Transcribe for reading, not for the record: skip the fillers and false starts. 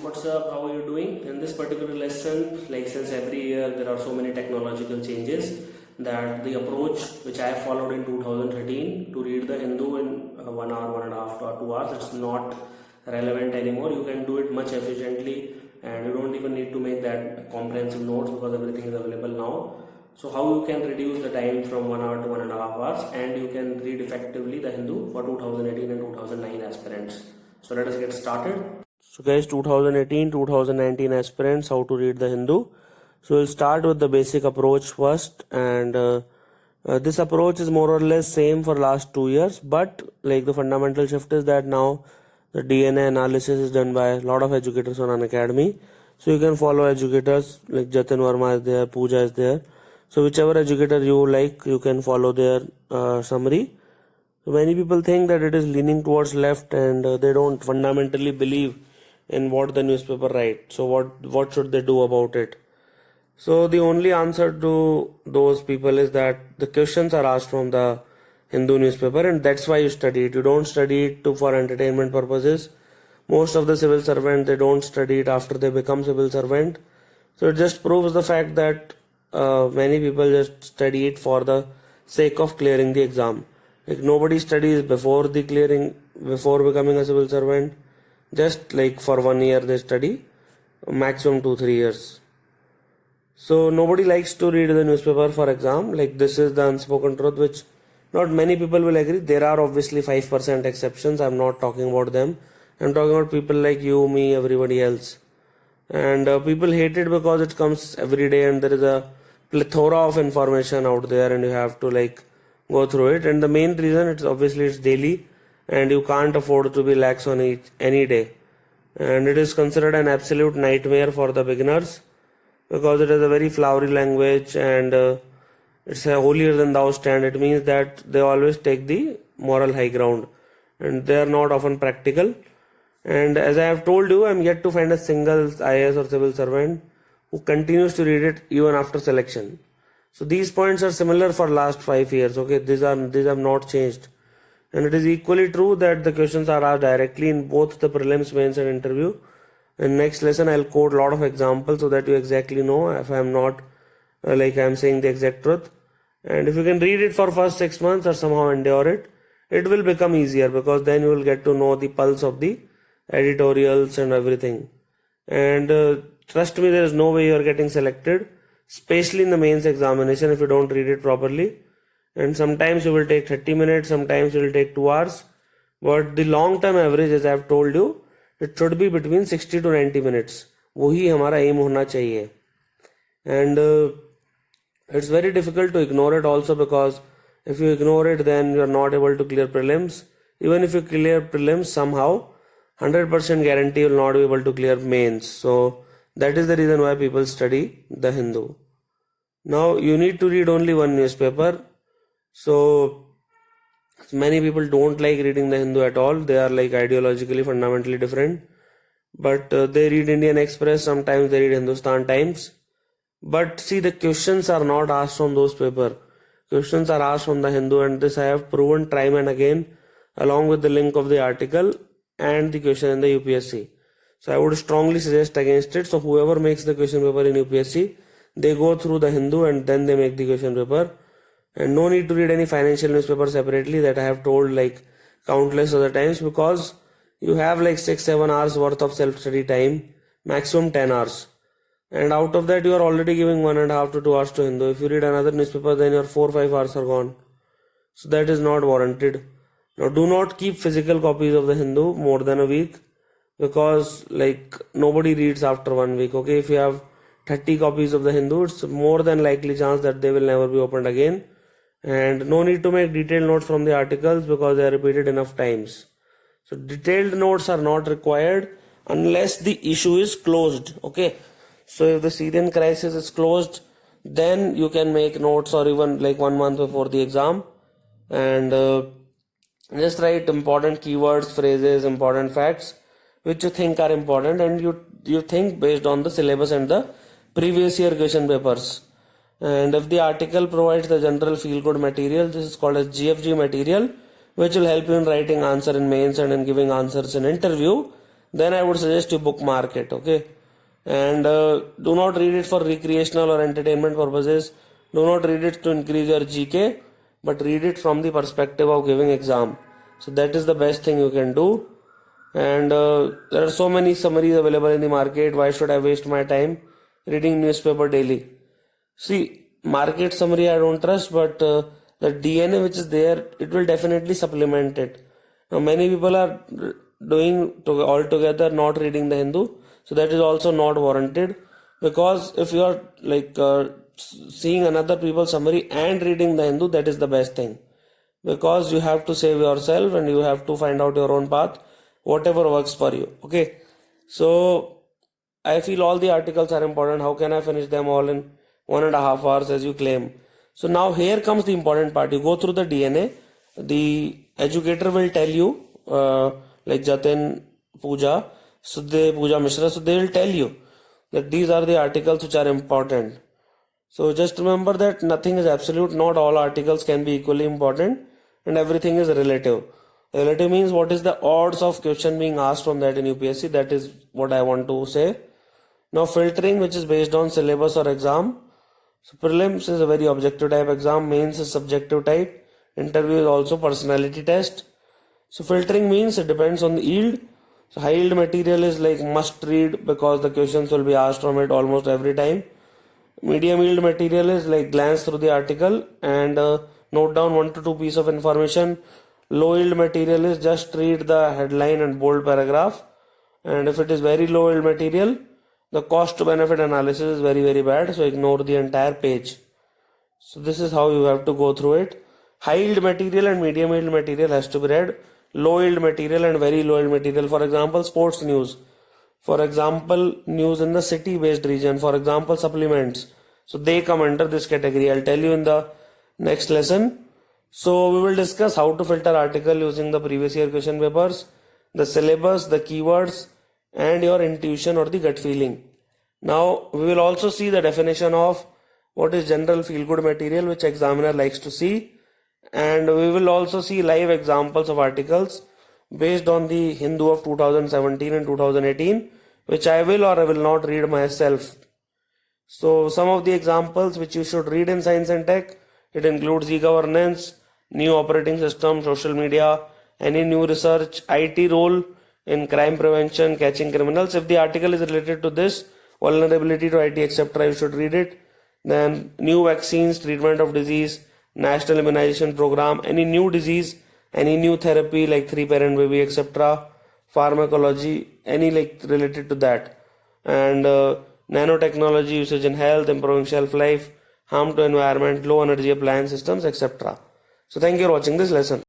what's up? How are you doing? In this particular lesson, like since every year there are so many technological changes, that the approach which I followed in 2013 to read the Hindu in 1 hour, 1.5 or 2 hours, it's not relevant anymore. You can do it much efficiently and you don't even need to make that comprehensive notes because everything is available now. So how you can reduce the time from 1 hour to 1.5 hours and you can read effectively the Hindu for 2018 and 2009 aspirants. So let us get started. So guys, 2018-2019 aspirants, how to read the Hindu. So we'll start with the basic approach first, and this approach is more or less same for last 2 years, but like the fundamental shift is that now the DNA analysis is done by a lot of educators on an academy. So you can follow educators like Jatin Verma is there, Pooja is there. So whichever educator you like, you can follow their summary. So many people think that it is leaning towards left and they don't fundamentally believe in what the newspaper write. So what should they do about it? So the only answer to those people is that the questions are asked from the Hindu newspaper and that's why you study it. You don't study it for entertainment purposes. Most of the civil servants, they don't study it after they become civil servant. So it just proves the fact that many people just study it for the sake of clearing the exam. Like nobody studies before becoming a civil servant. Just like for 1 year they study, maximum 2-3 years. So nobody likes to read the newspaper for exam. Like this is the unspoken truth which not many people will agree. There are obviously 5% exceptions. I'm not talking about them. I'm talking about people like you, me, everybody else. And people hate it because it comes every day and there is a plethora of information out there and you have to like go through it. And the main reason it's daily and you can't afford to be lax on any day. And it is considered an absolute nightmare for the beginners because it is a very flowery language and it's a holier than thou stand. It means that they always take the moral high ground and they are not often practical. And as I have told you, I'm yet to find a single IAS or civil servant who continues to read it even after selection. So these points are similar for last 5 years. Okay, these have not changed. And it is equally true that the questions are asked directly in both the prelims, mains and interview. In next lesson, I'll quote a lot of examples so that you exactly know if I'm not I'm saying the exact truth. And if you can read it for first 6 months or somehow endure it, it will become easier because then you will get to know the pulse of the editorials and everything. And trust me, there is no way you are getting selected, especially in the mains examination if you don't read it properly. And sometimes you will take 30 minutes, sometimes you will take 2 hours. But the long term average, as I have told you, it should be between 60 to 90 minutes. वही हमारा aim होना चाहिए. And it's very difficult to ignore it also because if you ignore it, then you are not able to clear prelims. Even if you clear prelims somehow, 100% guarantee you will not be able to clear mains. So that is the reason why people study the Hindu. Now you need to read only one newspaper. So many people don't like reading the Hindu at all. They are like ideologically fundamentally different. But they read Indian Express, sometimes they read Hindustan Times. But see, the questions are not asked from those papers. Questions are asked from the Hindu, and this I have proven time and again along with the link of the article and the question in the UPSC. So I would strongly suggest against it. So whoever makes the question paper in UPSC, they go through the Hindu and then they make the question paper. And no need to read any financial newspaper separately, that I have told like countless other times, because you have like 6-7 hours worth of self-study time, maximum 10 hours. And out of that you are already giving 1.5 to 2 hours to Hindu. If you read another newspaper, then your 4-5 hours are gone. So that is not warranted. Now do not keep physical copies of the Hindu more than a week, because like nobody reads after 1 week. Okay, if you have 30 copies of the Hindu, it's more than likely chance that they will never be opened again. And no need to make detailed notes from the articles because they are repeated enough times. So detailed notes are not required unless the issue is closed. Okay, so if the Syrian crisis is closed, then you can make notes, or even like 1 month before the exam, and just write important keywords, phrases, important facts which you think are important, and you think based on the syllabus and the previous year question papers. And if the article provides the general feel-good material, this is called as GFG material, which will help you in writing answer in mains and in giving answers in interview, then I would suggest you bookmark it. Okay, and do not read it for recreational or entertainment purposes. Do not read it to increase your GK, but read it from the perspective of giving exam. So that is the best thing you can do. And there are so many summaries available in the market. Why should I waste my time reading newspaper daily? See, market summary I don't trust, but the DNA which is there, it will definitely supplement it. Now many people are doing altogether not reading the Hindu, so that is also not warranted, because if you are like seeing another people's summary and reading the Hindu, that is the best thing, because you have to save yourself and you have to find out your own path, whatever works for you. Okay, so I feel all the articles are important. How can I finish them all in 1.5 hours as you claim? So now here comes the important part. You go through the DNA. The educator will tell you, like Jatin, Pooja, Pooja Mishra, so they will tell you that these are the articles which are important. So just remember that nothing is absolute. Not all articles can be equally important, and everything is relative. Relative means what is the odds of question being asked from that in UPSC. That is what I want to say. Now filtering, which is based on syllabus or exam. So prelims is a very objective type exam. Mains is subjective type. Interview is also personality test. So filtering means it depends on the yield. So high yield material is like must read, because the questions will be asked from it almost every time. Medium yield material is like glance through the article and note down 1 to 2 pieces of information. Low yield material is just read the headline and bold paragraph. And if it is very low yield material, the cost to benefit analysis is very, very bad. So ignore the entire page. So this is how you have to go through it. High yield material and medium yield material has to be read. Low yield material and very low yield material. For example, sports news. For example, news in the city based region. For example, supplements. So they come under this category. I'll tell you in the next lesson. So we will discuss how to filter article using the previous year question papers, the syllabus, the keywords, and your intuition or the gut feeling. Now we will also see the definition of what is general feel good material, which examiner likes to see, and we will also see live examples of articles based on the Hindu of 2017 and 2018, which I will or I will not read myself. So some of the examples which you should read in science and tech, it includes e-governance, new operating system, social media, any new research, IT role in crime prevention, catching criminals. If the article is related to this, vulnerability to IT, etc., you should read it. Then new vaccines, treatment of disease, national immunization program, any new disease, any new therapy like 3-parent baby, etc., pharmacology, any like related to that, and nanotechnology usage in health, improving shelf life, harm to environment, low energy appliance systems, etc. So thank you for watching this lesson.